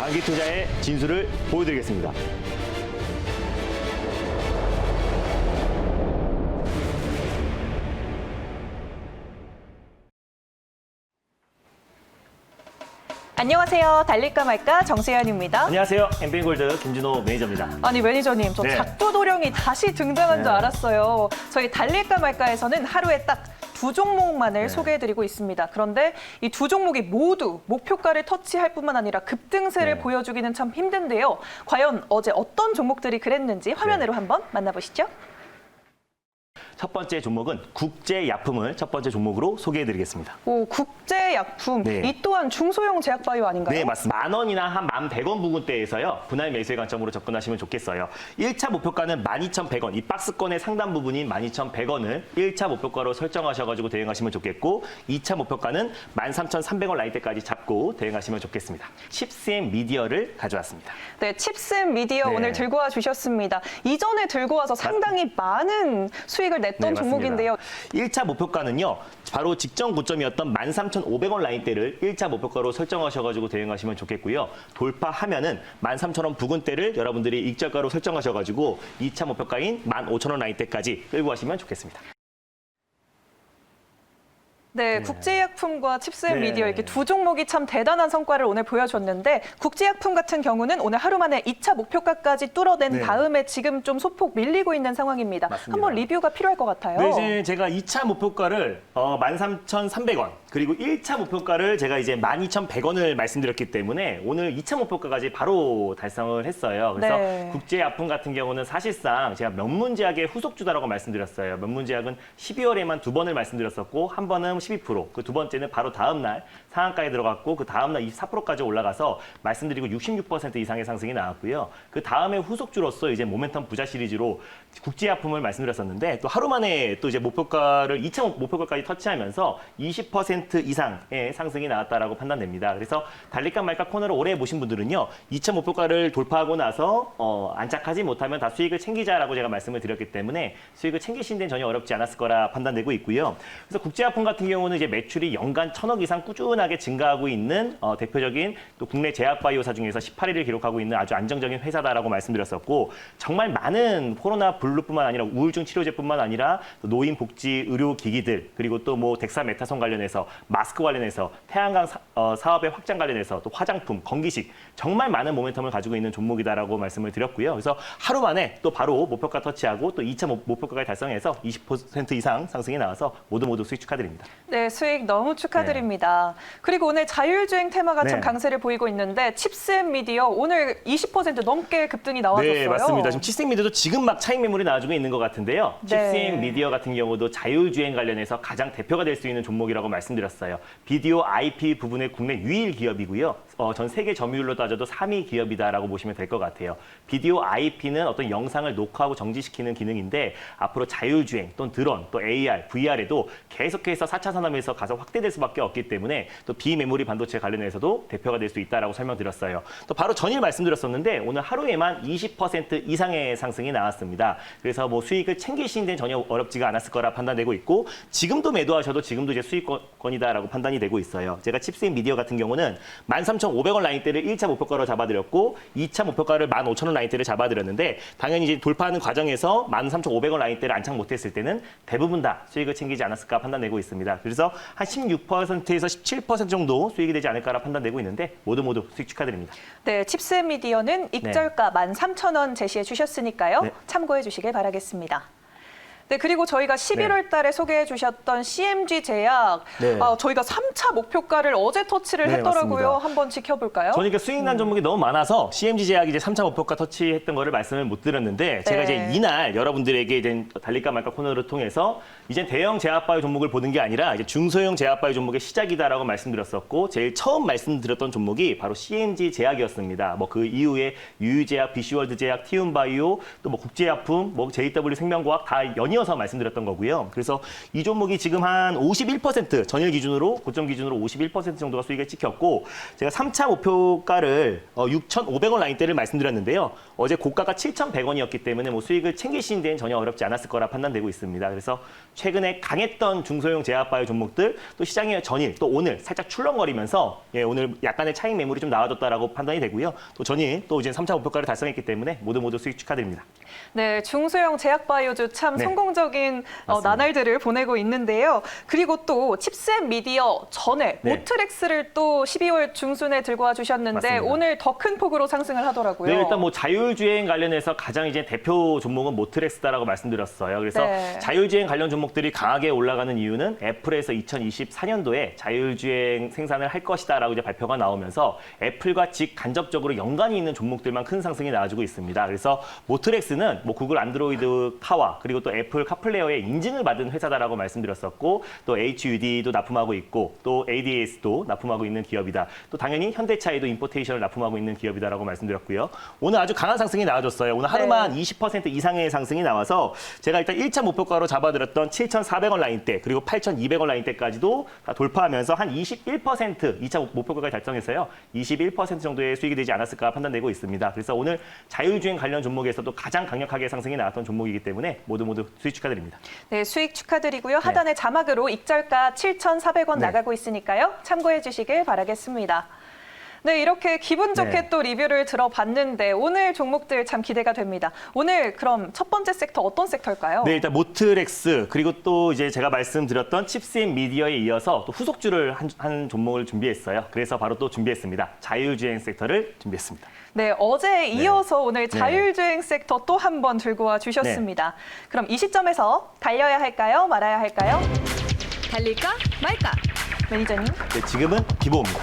장기 투자의 진수를 보여드리겠습니다. 안녕하세요. 달릴까 말까 정세현입니다. 안녕하세요. 엠뱅골드 김진호 매니저입니다. 아니 매니저님, 저 네. 작두도령이 다시 등장한 줄 알았어요. 저희 달릴까 말까에서는 하루에 딱 두 종목만을 소개해드리고 있습니다. 그런데 이 두 종목이 모두 목표가를 터치할 뿐만 아니라 급등세를 보여주기는 참 힘든데요. 과연 어제 어떤 종목들이 그랬는지 화면으로 한번 만나보시죠. 첫 번째 종목은 국제약품을 첫 번째 종목으로 소개해드리겠습니다. 오, 국제약품. 네. 이 또한 중소형 제약바이오 아닌가요? 네, 맞습니다. 10,000원이나 한 11,100원 부근대에서요. 분할 매수의 관점으로 접근하시면 좋겠어요. 1차 목표가는 12,100원, 이 박스권의 상단 부분인 12,100원을 1차 목표가로 설정하셔가지고 대응하시면 좋겠고 2차 목표가는 13,300원 라인대까지 잡고 대응하시면 좋겠습니다. 칩스앤 미디어를 가져왔습니다. 네, 칩스앤 미디어 네. 오늘 들고 와 주셨습니다. 이전에 들고 와서 상당히 많은 수익을 냈던 종목인데요. 1차 목표가는요. 바로 직전 고점이었던 13,500원 라인대를 1차 목표가로 설정하셔가지고 대응하시면 좋겠고요. 돌파하면은 13,000원 부근대를 여러분들이 익절가로 설정하셔가지고 2차 목표가인 15,000원 라인대까지 끌고 가시면 좋겠습니다. 네, 국제약품과 칩스앤 네. 미디어 이렇게 두 종목이 참 대단한 성과를 오늘 보여줬는데 국제약품 같은 경우는 오늘 하루 만에 2차 목표가까지 뚫어낸 네. 다음에 지금 좀 소폭 밀리고 있는 상황입니다. 맞습니다. 한번 리뷰가 필요할 것 같아요. 네, 이제 제가 2차 목표가를 13,300원 그리고 1차 목표가를 제가 이제 12,100원을 말씀드렸기 때문에 오늘 2차 목표가까지 바로 달성을 했어요. 그래서 네. 국제약품 같은 경우는 사실상 제가 명문제약의 후속주다라고 말씀드렸어요. 명문제약은 12월에만 2번을 말씀드렸었고 한 번은 12%, 그 두 번째는 바로 다음 날 상한가에 들어갔고 그 다음 날 24%까지 올라가서 말씀드리고 66% 이상의 상승이 나왔고요. 그 다음에 후속주로서 이제 모멘텀 부자 시리즈로 국제약품을 말씀드렸었는데 또 하루 만에 또 이제 목표가를 2차 목표가까지 터치하면서 20% 이상의 상승이 나왔다라고 판단됩니다. 그래서 달릴까 말까 코너를 오래 보신 분들은요. 2차 목표가를 돌파하고 나서 안착하지 못하면 다 수익을 챙기자라고 제가 말씀을 드렸기 때문에 수익을 챙기신 데는 전혀 어렵지 않았을 거라 판단되고 있고요. 그래서 국제약품 같은 경우는 이제 매출이 연간 1,000억 이상 꾸준하게 증가하고 있는 대표적인 또 국내 제약바이오사 중에서 18위를 기록하고 있는 아주 안정적인 회사다라고 말씀드렸었고 정말 많은 코로나 블루뿐만 아니라 우울증 치료제뿐만 아니라 또 노인 복지 의료 기기들 그리고 또 뭐 덱사메타손 관련해서 마스크 관련해서 태양광 사업의 확장 관련해서 또 화장품, 건기식 정말 많은 모멘텀을 가지고 있는 종목이다라고 말씀을 드렸고요. 그래서 하루 만에 또 바로 목표가 터치하고 또 2차 목표가를 달성해서 20% 이상 상승이 나와서 모두 수익 축하드립니다. 네, 수익 너무 축하드립니다. 그리고 오늘 자율주행 테마가 참 네. 강세를 보이고 있는데 칩스앤 미디어 오늘 20% 넘게 급등이 나와줬어요. 네, 맞습니다. 지금 칩스앤 미디어도 지금 막 차익 매물이 나와주고 있는 것 같은데요. 네. 칩스앤 미디어 같은 경우도 자율주행 관련해서 가장 대표가 될 수 있는 종목이라고 말씀드렸어요. 비디오 IP 부분의 국내 유일 기업이고요. 전 세계 점유율로 따져도 3위 기업이다라고 보시면 될 것 같아요. 비디오 IP는 어떤 영상을 녹화하고 정지시키는 기능인데 앞으로 자율주행 또는 드론, 또 AR, VR에도 계속해서 4차 산업에서 가서 확대될 수밖에 없기 때문에 또 비메모리 반도체 관련해서도 대표가 될 수 있다라고 설명드렸어요. 또 바로 전일 말씀드렸었는데 오늘 하루에만 20% 이상의 상승이 나왔습니다. 그래서 뭐 수익을 챙기시는 데는 전혀 어렵지가 않았을 거라 판단되고 있고 지금도 매도하셔도 지금도 이제 수익권이다라고 판단이 되고 있어요. 제가 칩스앤 미디어 같은 경우는 13,500원 라인대를 1차 목표가로 잡아드렸고 2차 목표가를 15,000원 라인대를 잡아드렸는데 당연히 이제 돌파하는 과정에서 13,500원 라인대를 안착 못했을 때는 대부분 다 수익을 챙기지 않았을까 판단되고 있습니다. 그래서 한 16%에서 17% 정도 수익이 되지 않을까라 판단되고 있는데 모두 수익 축하드립니다. 네, 칩스앤 미디어는 익절가 13,000원 제시해 주셨으니까요. 네. 참고해 주시길 바라겠습니다. 네, 그리고 저희가 11월 달에 소개해 주셨던 CMG 제약, 네. 저희가 3차 목표가를 어제 터치를 네, 했더라고요. 맞습니다. 한번 지켜볼까요? 저는 그러니까 수익 난 종목이 너무 많아서 CMG 제약이 이제 3차 목표가 터치했던 거를 말씀을 못 드렸는데 제가 이제 이날 여러분들에게 이제 달릴까 말까 코너를 통해서 이제 대형 제약바이오 종목을 보는 게 아니라 이제 중소형 제약바이오 종목의 시작이다라고 말씀드렸었고 제일 처음 말씀드렸던 종목이 바로 CMG 제약이었습니다. 뭐 그 이후에 유유제약, BC월드 제약, 티움바이오, 또 뭐 국제약품, 뭐 JW 생명과학 다 연이어 전이어서 말씀드렸던 거고요. 그래서 이 종목이 지금 한 51% 전일 기준으로 고점 기준으로 51% 정도가 수익을 찍혔고 제가 3차 목표가를 6,500원 라인대를 말씀드렸는데요. 어제 고가가 7,100원이었기 때문에 뭐 수익을 챙기신 데는 전혀 어렵지 않았을 거라 판단되고 있습니다. 그래서 최근에 강했던 중소형 제약바이오 종목들 또 시장의 전일 또 오늘 살짝 출렁거리면서 오늘 약간의 차익 매물이 좀 나와줬다라고 판단이 되고요. 또 전일 또 이제 3차 목표가를 달성했기 때문에 모두 수익 축하드립니다. 네, 중소형 제약바이오주 참 네. 성공적인 맞습니다. 나날들을 보내고 있는데요. 그리고 또 칩셋미디어 전에 네. 모트렉스를 또 12월 중순에 들고 와 주셨는데 맞습니다. 오늘 더 큰 폭으로 상승을 하더라고요. 네, 일단 뭐 자율주행 관련해서 가장 이제 대표 종목은 모트렉스다라고 말씀드렸어요. 그래서 네. 자율주행 관련 종목들이 강하게 올라가는 이유는 애플에서 2024년도에 자율주행 생산을 할 것이다라고 이제 발표가 나오면서 애플과 직간접적으로 연관이 있는 종목들만 큰 상승이 나와주고 있습니다. 그래서 모트렉스는 뭐 구글 안드로이드 카와 그리고 또 애플 카플레어의 인증을 받은 회사다라고 말씀드렸었고 또 HUD도 납품하고 있고 또 ADAS도 납품하고 있는 기업이다. 또 당연히 현대차에도 임포테이션을 납품하고 있는 기업이다라고 말씀드렸고요. 오늘 아주 강한 상승이 나와줬어요. 오늘 하루만 20% 이상의 상승이 나와서 제가 일단 1차 목표가로 잡아들었던 7,400원 라인대 그리고 8,200원 라인대까지도 다 돌파하면서 한 21% 2차 목표가까지 달성해서요. 21% 정도의 수익이 되지 않았을까 판단되고 있습니다. 그래서 오늘 자율주행 관련 종목에서도 가장 강력하게 상승이 나왔던 종목이기 때문에 모두 수익 축하드립니다. 네, 수익 축하드리고요. 하단에 자막으로 익절가 7,400원 네. 나가고 있으니까요. 참고해 주시길 바라겠습니다. 네, 이렇게 기분 좋게 네. 또 리뷰를 들어봤는데 오늘 종목들 참 기대가 됩니다. 오늘 그럼 첫 번째 섹터 어떤 섹터일까요? 네, 일단 모트렉스 그리고 또 이제 제가 말씀드렸던 칩스앤미디어에 이어서 또 후속주를 한 종목을 준비했어요. 그래서 바로 또 준비했습니다. 자율주행 섹터를 준비했습니다. 네, 어제에 이어서 오늘 자율주행 섹터 또 한 번 들고 와 주셨습니다. 그럼 이 시점에서 달려야 할까요? 말아야 할까요? 달릴까 말까? 매니저님. 네, 지금은 비보입니다.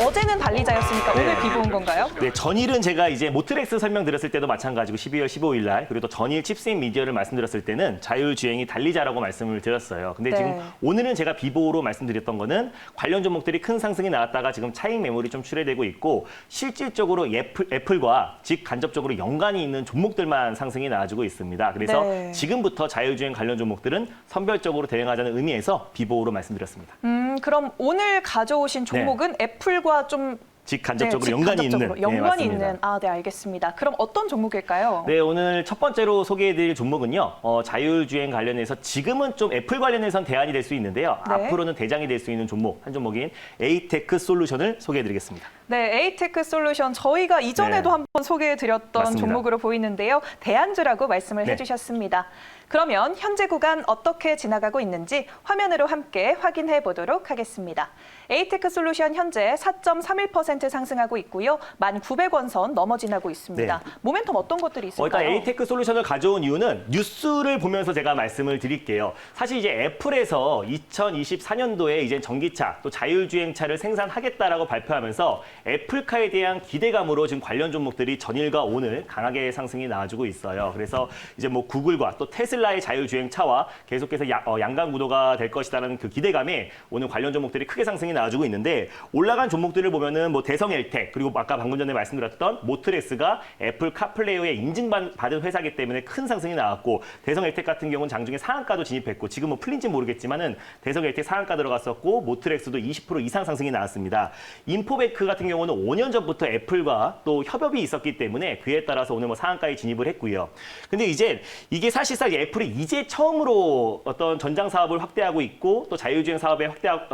어제는 달리자였으니까 네. 오늘 비보 온 건가요? 네, 전일은 제가 이제 모트렉스 설명드렸을 때도 마찬가지고 12월 15일 날 그리고 또 전일 칩스앤미디어를 말씀드렸을 때는 자율주행이 달리자라고 말씀을 드렸어요. 근데 네. 지금 오늘은 제가 비보로 말씀드렸던 거는 관련 종목들이 큰 상승이 나왔다가 지금 차익 매물이 좀 출회되고 있고 실질적으로 애플과 직간접적으로 연관이 있는 종목들만 상승이 나와주고 있습니다. 그래서 네. 지금부터 자율주행 관련 종목들은 선별적으로 대응하자는 의미에서 비보로 말씀드렸습니다. 그럼 오늘 가져오신 종목은 애플과 좀 직간접적으로 연관이 있는. 연관이 맞습니다. 있는. 네, 알겠습니다. 그럼 어떤 종목일까요? 네, 오늘 첫 번째로 소개해드릴 종목은요. 자율주행 관련해서 지금은 좀 애플 관련해서는 대안이 될 수 있는데요. 네. 앞으로는 대장이 될 수 있는 종목, 한 종목인 에이테크 솔루션을 소개해드리겠습니다. 네, 에이테크 솔루션 저희가 이전에도 네. 한번 소개해드렸던 맞습니다. 종목으로 보이는데요. 대안주라고 말씀을 네. 해주셨습니다. 그러면 현재 구간 어떻게 지나가고 있는지 화면으로 함께 확인해 보도록 하겠습니다. 에이테크 솔루션 현재 4.31% 상승하고 있고요. 1,900원 선 넘어 지나고 있습니다. 네. 모멘텀 어떤 것들이 있을까요? 일단 에이테크 솔루션을 가져온 이유는 뉴스를 보면서 제가 말씀을 드릴게요. 사실 이제 애플에서 2024년도에 이제 전기차 또 자율주행차를 생산하겠다라고 발표하면서 애플카에 대한 기대감으로 지금 관련 종목들이 전일과 오늘 강하게 상승이 나와주고 있어요. 그래서 이제 뭐 구글과 또 테슬라의 자율주행차와 계속해서 양강 구도가 될 것이라는 그 기대감에 오늘 관련 종목들이 크게 상승이 나와주고 있는데 올라간 종목들을 보면은 뭐 대성 엘텍 그리고 아까 방금 전에 말씀드렸던 모트렉스가 애플 카플레이어에 인증받은 회사이기 때문에 큰 상승이 나왔고 대성 엘텍 같은 경우는 장중에 상한가도 진입했고 지금 뭐 풀린지 모르겠지만은 대성 엘텍 상한가 들어갔었고 모트렉스도 20% 이상 상승이 나왔습니다. 인포베크 같은 경우는 5년 전부터 애플과 또 협업이 있었기 때문에 그에 따라서 오늘 뭐 상한가에 진입을 했고요. 근데 이제 이게 사실상 애플이 이제 처음으로 어떤 전장 사업을 확대하고 있고 또 자율주행 사업에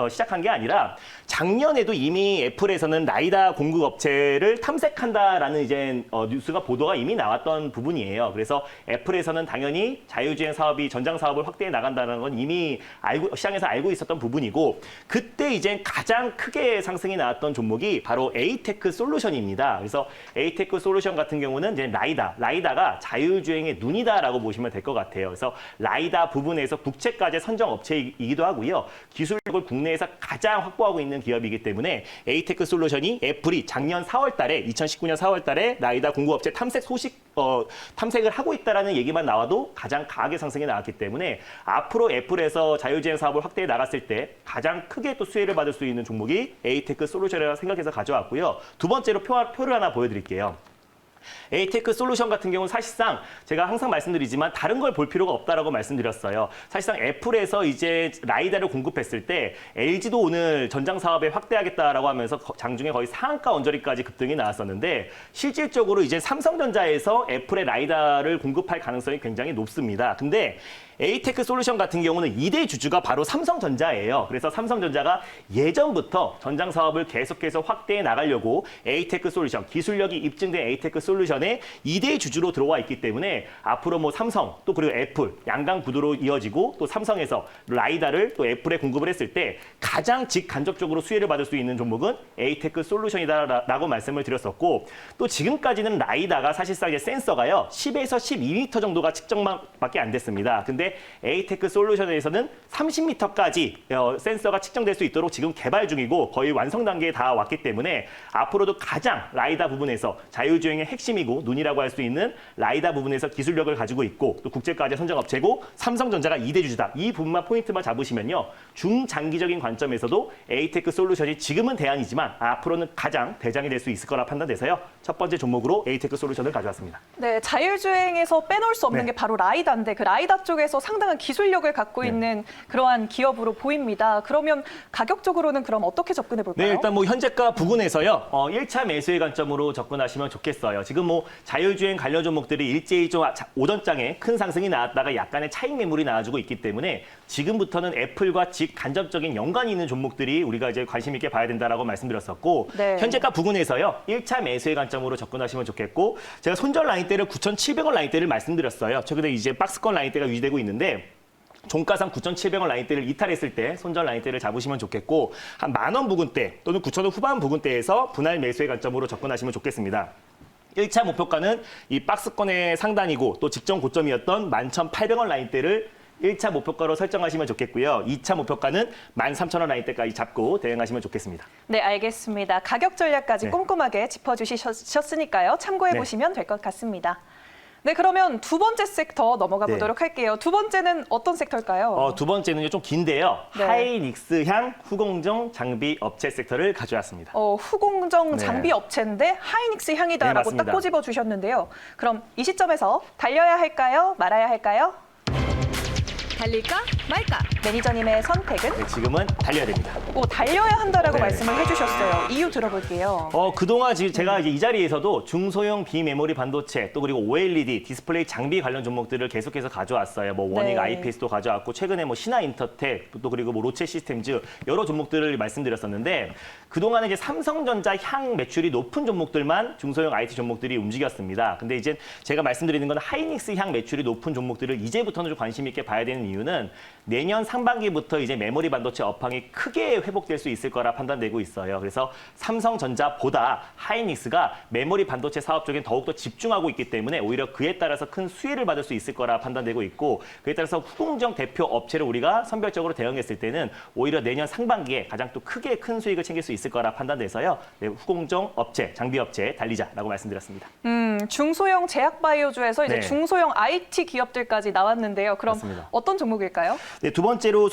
시작한 게 아니라 작년에도 이미 애플에서는 라이다 공급 업체를 탐색한다라는 이제 뉴스가 보도가 이미 나왔던 부분이에요. 그래서 애플에서는 당연히 자율주행 사업이 전장 사업을 확대해 나간다는 건 이미 시장에서 알고 있었던 부분이고 그때 이제 가장 크게 상승이 나왔던 종목이 바로 에이테크 솔루션입니다. 그래서 에이테크 솔루션 같은 경우는 이제 라이다가 자율주행의 눈이다라고 보시면 될 것 같아요. 그래서 라이다 부분에서 국제과제 선정 업체이기도 하고요. 기술력을 국내에서 가장 확보하고 있는 기업이기 때문에 에이테크 솔루션이 애플이 작년 4월 달에 2019년 4월 달에 라이다 공급업체 탐색을 하고 있다라는 얘기만 나와도 가장 강하게 상승이 나왔기 때문에 앞으로 애플에서 자율주행 사업을 확대해 나갔을 때 가장 크게 또 수혜를 받을 수 있는 종목이 에이테크 솔루션이라고 생각해서 가져왔고요. 두 번째로 표를 하나 보여드릴게요. 에이테크 솔루션 같은 경우는 사실상 제가 항상 말씀드리지만 다른 걸 볼 필요가 없다라고 말씀드렸어요. 사실상 애플에서 이제 라이다를 공급했을 때 LG도 오늘 전장 사업에 확대하겠다라고 하면서 장중에 거의 상한가 언저리까지 급등이 나왔었는데 실질적으로 이제 삼성전자에서 애플의 라이다를 공급할 가능성이 굉장히 높습니다. 근데 에이테크 솔루션 같은 경우는 2대 주주가 바로 삼성전자예요. 그래서 삼성전자가 예전부터 전장 사업을 계속해서 확대해 나가려고 에이테크 솔루션, 기술력이 입증된 에이테크 솔루션에 2대 주주로 들어와 있기 때문에 앞으로 뭐 삼성 또 그리고 애플 양강 구도로 이어지고 또 삼성에서 라이다를 또 애플에 공급을 했을 때 가장 직간접적으로 수혜를 받을 수 있는 종목은 에이테크 솔루션이다라고 말씀을 드렸었고 또 지금까지는 라이다가 사실상 이제 센서가요 10에서 12m 정도가 측정밖에 안 됐습니다. 근데 에이테크 솔루션에서는 30m까지 센서가 측정될 수 있도록 지금 개발 중이고 거의 완성 단계에 다 왔기 때문에 앞으로도 가장 라이다 부분에서 자율주행의 핵심이고 눈이라고 할 수 있는 라이다 부분에서 기술력을 가지고 있고 또 국제가제 선정업체고 삼성전자가 2대 주주다. 이 부분만 포인트만 잡으시면요. 중장기적인 관점에서도 에이테크 솔루션이 지금은 대안이지만 앞으로는 가장 대장이 될 수 있을 거라 판단돼서요. 첫 번째 종목으로 에이테크 솔루션을 가져왔습니다. 네, 자율주행에서 빼놓을 수 없는 네. 게 바로 라이다인데 그 라이다 쪽에서 상당한 기술력을 갖고 네. 있는 그러한 기업으로 보입니다. 그러면 가격적으로는 그럼 어떻게 접근해 볼까요? 네, 일단 뭐 현재가 부근에서요. 1차 매수의 관점으로 접근하시면 좋겠어요. 지금 뭐 자율주행 관련 종목들이 일제히 좀 오전장에 큰 상승이 나왔다가 약간의 차익 매물이 나와주고 있기 때문에 지금부터는 애플과 직간접적인 연관이 있는 종목들이 우리가 이제 관심 있게 봐야 된다라고 말씀드렸었고 네. 현재가 부근에서요. 1차 매수의 관점으로 접근하시면 좋겠고 제가 손절 라인대를 9,700원 라인대를 말씀드렸어요. 최근에 이제 박스권 라인대가 유지되고 있는데 종가상 9,700원 라인대를 이탈했을 때 손절 라인대를 잡으시면 좋겠고 한 10,000원 부근대 또는 9,000원 후반 부근대에서 분할 매수의 관점으로 접근하시면 좋겠습니다. 1차 목표가는 이 박스권의 상단이고 또 직전 고점이었던 11,800원 라인대를 1차 목표가로 설정하시면 좋겠고요. 2차 목표가는 13,000원 라인대까지 잡고 대응하시면 좋겠습니다. 네, 알겠습니다. 가격 전략까지 네. 꼼꼼하게 짚어주셨으니까요. 참고해 네. 보시면 될 것 같습니다. 네, 그러면 두 번째 섹터 넘어가 네. 보도록 할게요. 두 번째는 어떤 섹터일까요? 두 번째는요 좀 긴데요. 네. 하이닉스향 후공정 장비 업체 섹터를 가져왔습니다. 후공정 네. 장비 업체인데 하이닉스 네, 향이다라고 맞습니다. 딱 꼬집어 주셨는데요. 그럼 이 시점에서 달려야 할까요? 말아야 할까요? 달릴까 말까? 매니저님의 선택은? 네, 지금은 달려야 됩니다. 달려야 한다라고 네. 말씀을 해주셨어요. 이유 들어볼게요. 그동안 지금 제가 이제 이 자리에서도 중소형 비메모리 반도체 또 그리고 OLED 디스플레이 장비 관련 종목들을 계속해서 가져왔어요. 뭐 원익 네. IPS도 가져왔고 최근에 뭐 신화인터텍 또 그리고 뭐 로체 시스템즈 여러 종목들을 말씀드렸었는데 그동안은 이제 삼성전자 향 매출이 높은 종목들만 중소형 IT 종목들이 움직였습니다. 근데 이제 제가 말씀드리는 건 하이닉스 향 매출이 높은 종목들을 이제부터는 좀 관심 있게 봐야 되는 이유는 내년 상반기부터 이제 메모리 반도체 업황이 크게 회복될 수 있을 거라 판단되고 있어요. 그래서 삼성전자보다 하이닉스가 메모리 반도체 사업 쪽에 더욱더 집중하고 있기 때문에 오히려 그에 따라서 큰 수혜를 받을 수 있을 거라 판단되고 있고 그에 따라서 후공정 대표 업체를 우리가 선별적으로 대응했을 때는 오히려 내년 상반기에 가장 또 크게 큰 수익을 챙길 수 있을 거라 판단돼서요. 네, 후공정 업체, 장비 업체 달리자라고 말씀드렸습니다. 중소형 제약바이오주에서 이제 네. 중소형 IT 기업들까지 나왔는데요. 그럼 맞습니다. 어떤 종목일까요? 네, 두 번째로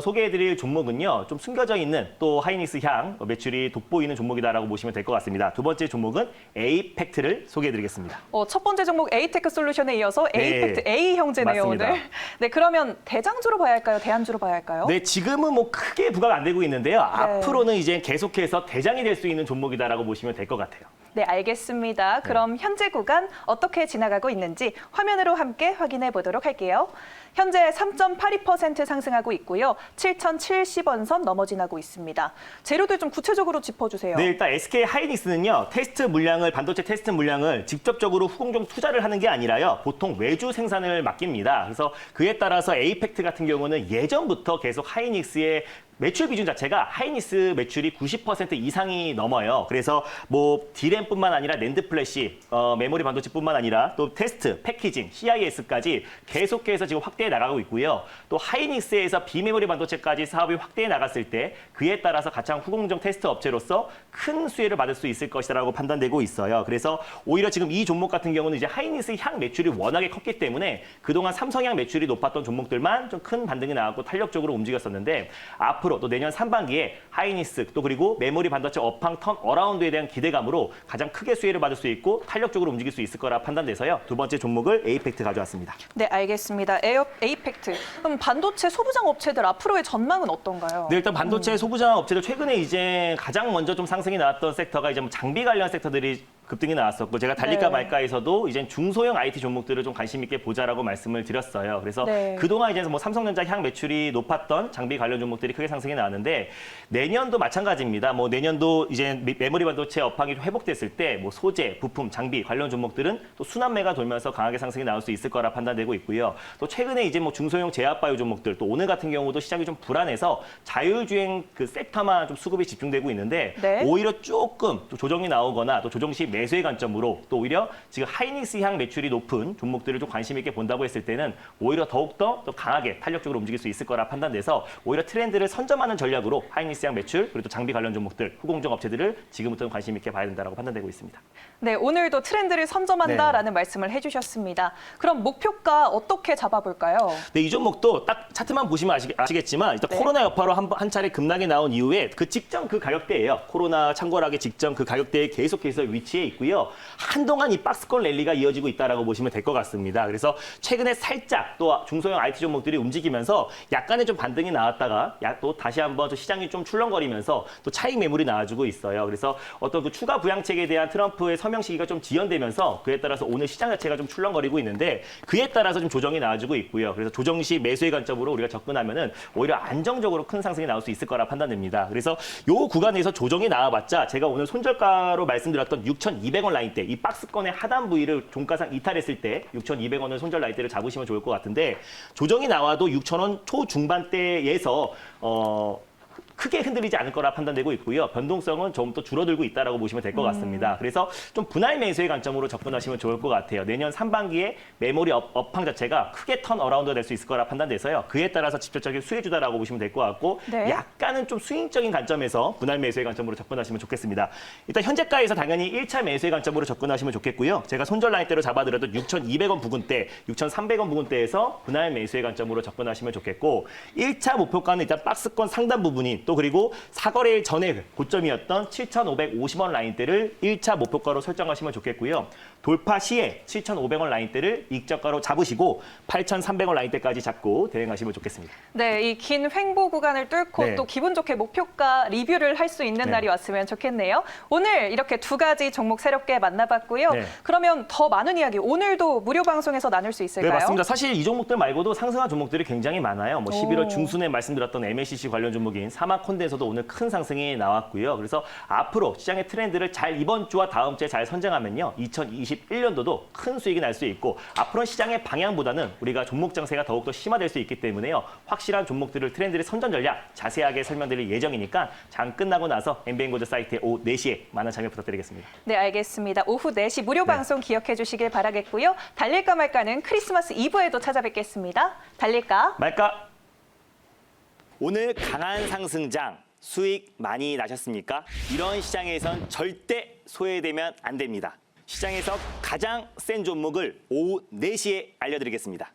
소개해드릴 종목은요. 좀 숨겨져 있는 또 하이닉스 향 매출이 돋보이는 종목이다라고 보시면 될 것 같습니다. 두 번째 종목은 에이펙트를 소개해드리겠습니다. 첫 번째 종목 에이테크 솔루션에 이어서 네. 에이펙트 A 형제네요, 맞습니다. 오늘. 네, 그러면 대장주로 봐야 할까요? 대안주로 봐야 할까요? 네, 지금은 뭐 크게 부각이 안 되고 있는데요. 앞으로는 이제 계속해서 대장이 될 수 있는 종목이다라고 보시면 될 것 같아요. 네, 알겠습니다. 그럼 현재 구간 어떻게 지나가고 있는지 화면으로 함께 확인해 보도록 할게요. 현재 3.82% 상승하고 있고요. 7,070원 선 넘어 지나고 있습니다. 재료들 좀 구체적으로 짚어주세요. 네, 일단 SK 하이닉스는요. 반도체 테스트 물량을 직접적으로 후공정 투자를 하는 게 아니라요. 보통 외주 생산을 맡깁니다. 그래서 그에 따라서 에이펙트 같은 경우는 예전부터 계속 하이닉스의 매출 비중 자체가 하이닉스 매출이 90% 이상이 넘어요. 그래서 뭐 D램뿐만 아니라 낸드 플래시, 메모리 반도체뿐만 아니라 또 테스트, 패키징, CIS까지 계속해서 지금 확대해 나가고 있고요. 또 하이닉스에서 비메모리 반도체까지 사업이 확대해 나갔을 때 그에 따라서 가장 후공정 테스트 업체로서 큰 수혜를 받을 수 있을 것이라고 판단되고 있어요. 그래서 오히려 지금 이 종목 같은 경우는 이제 하이닉스 향 매출이 워낙에 컸기 때문에 그동안 삼성향 매출이 높았던 종목들만 좀 큰 반등이 나왔고 탄력적으로 움직였었는데 앞으로 또 내년 상반기에 하이닉스 또 그리고 메모리 반도체 업황 턴 어라운드에 대한 기대감으로 가장 크게 수혜를 받을 수 있고 탄력적으로 움직일 수 있을 거라 판단돼서요. 두 번째 종목을 에이펙트 가져왔습니다. 네, 알겠습니다. 에이펙트. 그럼 반도체 소부장 업체들 앞으로의 전망은 어떤가요? 네, 일단 반도체 소부장 업체들 최근에 이제 가장 먼저 좀 상승이 나왔던 섹터가 이제 뭐 장비 관련 섹터들이 급등이 나왔었고 제가 달릴까 네. 말까에서도 이제 중소형 IT 종목들을 좀 관심 있게 보자라고 말씀을 드렸어요. 그래서 네. 그동안 이제 뭐 삼성전자 향 매출이 높았던 장비 관련 종목들이 크게 상승이 나왔는데 내년도 마찬가지입니다. 뭐 내년도 이제 메모리 반도체 업황이 좀 회복됐을 때 뭐 소재, 부품, 장비 관련 종목들은 또 순환매가 돌면서 강하게 상승이 나올 수 있을 거라 판단되고 있고요. 또 최근에 이제 뭐 중소형 제약바이오 종목들 또 오늘 같은 경우도 시장이 좀 불안해서 자율주행 그 섹터만 좀 수급이 집중되고 있는데 네. 오히려 조금 또 조정이 나오거나 또 조정 시 매수의 관점으로 또 오히려 지금 하이닉스 향 매출이 높은 종목들을 좀 관심 있게 본다고 했을 때는 오히려 더욱더 또 강하게 탄력적으로 움직일 수 있을 거라 판단돼서 오히려 트렌드를 선점하는 전략으로 하이닉스 향 매출 그리고 또 장비 관련 종목들 후공정 업체들을 지금부터는 관심 있게 봐야 된다고 판단되고 있습니다. 네, 오늘도 트렌드를 선점한다라는 말씀을 해주셨습니다. 그럼 목표가 어떻게 잡아볼까요? 네, 이 종목도 딱 차트만 보시면 아시겠지만 일단 네. 코로나 여파로 한 차례 급락이 나온 이후에 그 직전 그 가격대예요. 코로나 창궐하기 직전 그 가격대에 계속해서 위치해 있고요. 한동안 이 박스권 랠리가 이어지고 있다라고 보시면 될 것 같습니다. 그래서 최근에 살짝 또 중소형 IT 종목들이 움직이면서 약간의 좀 반등이 나왔다가 또 다시 한번 또 시장이 좀 출렁거리면서 또 차익 매물이 나와주고 있어요. 그래서 어떤 그 추가 부양책에 대한 트럼프의 서명 시기가 좀 지연되면서 그에 따라서 오늘 시장 자체가 좀 출렁거리고 있는데 그에 따라서 좀 조정이 나와주고 있고요. 그래서 조정 시 매수의 관점으로 우리가 접근하면은 오히려 안정적으로 큰 상승이 나올 수 있을 거라 판단됩니다. 그래서 요 구간에서 조정이 나와봤자 제가 오늘 손절가로 말씀드렸던 6,200원 라인대 이 박스권의 하단 부위를 종가상 이탈했을 때 6,200원을 손절 라인대를 잡으시면 좋을 것 같은데 조정이 나와도 6,000원 초중반대에서 크게 흔들리지 않을 거라 판단되고 있고요. 변동성은 좀 더 줄어들고 있다라고 보시면 될 것 같습니다. 그래서 좀 분할 매수의 관점으로 접근하시면 좋을 것 같아요. 내년 상반기에 메모리 업황 자체가 크게 턴 어라운드가 될 수 있을 거라 판단돼서요. 그에 따라서 직접적인 수혜주다라고 보시면 될 것 같고 네. 약간은 좀 스윙적인 관점에서 분할 매수의 관점으로 접근하시면 좋겠습니다. 일단 현재가에서 당연히 1차 매수의 관점으로 접근하시면 좋겠고요. 제가 손절 라인대로 잡아드렸던 6,200원 부근대, 6,300원 부근대에서 분할 매수의 관점으로 접근하시면 좋겠고 1차 목표가는 일단 박스권 상단 부분인 또 그리고 사거래일 전에 고점이었던 7,550원 라인대를 1차 목표가로 설정하시면 좋겠고요. 돌파 시에 7,500원 라인대를 익저가로 잡으시고 8,300원 라인대까지 잡고 대응하시면 좋겠습니다. 네, 이 긴 횡보 구간을 뚫고 네. 또 기분 좋게 목표가 리뷰를 할 수 있는 네. 날이 왔으면 좋겠네요. 오늘 이렇게 두 가지 종목 새롭게 만나봤고요. 네. 그러면 더 많은 이야기 오늘도 무료 방송에서 나눌 수 있을까요? 네, 맞습니다. 사실 이 종목들 말고도 상승한 종목들이 굉장히 많아요. 뭐 11월 오. 중순에 말씀드렸던 MLCC 관련 종목인 사마콘대에서도 오늘 큰 상승이 나왔고요. 그래서 앞으로 시장의 트렌드를 잘 이번 주와 다음 주에 잘 선정하면요. 2021년도도 큰 수익이 날 수 있고 앞으로 시장의 방향보다는 우리가 종목 장세가 더욱더 심화될 수 있기 때문에요. 확실한 종목들을 트렌드를 선전 전략 자세하게 설명드릴 예정이니까 장 끝나고 나서 MBN고드 사이트에 오후 4시에 많은 참여 부탁드리겠습니다. 네, 알겠습니다. 오후 4시 무료 방송 기억해 주시길 바라겠고요. 달릴까 말까는 크리스마스 이브에도 찾아뵙겠습니다. 달릴까? 말까? 오늘 강한 상승장 수익 많이 나셨습니까? 이런 시장에선 절대 소외되면 안 됩니다. 시장에서 가장 센 종목을 오후 4시에 알려드리겠습니다.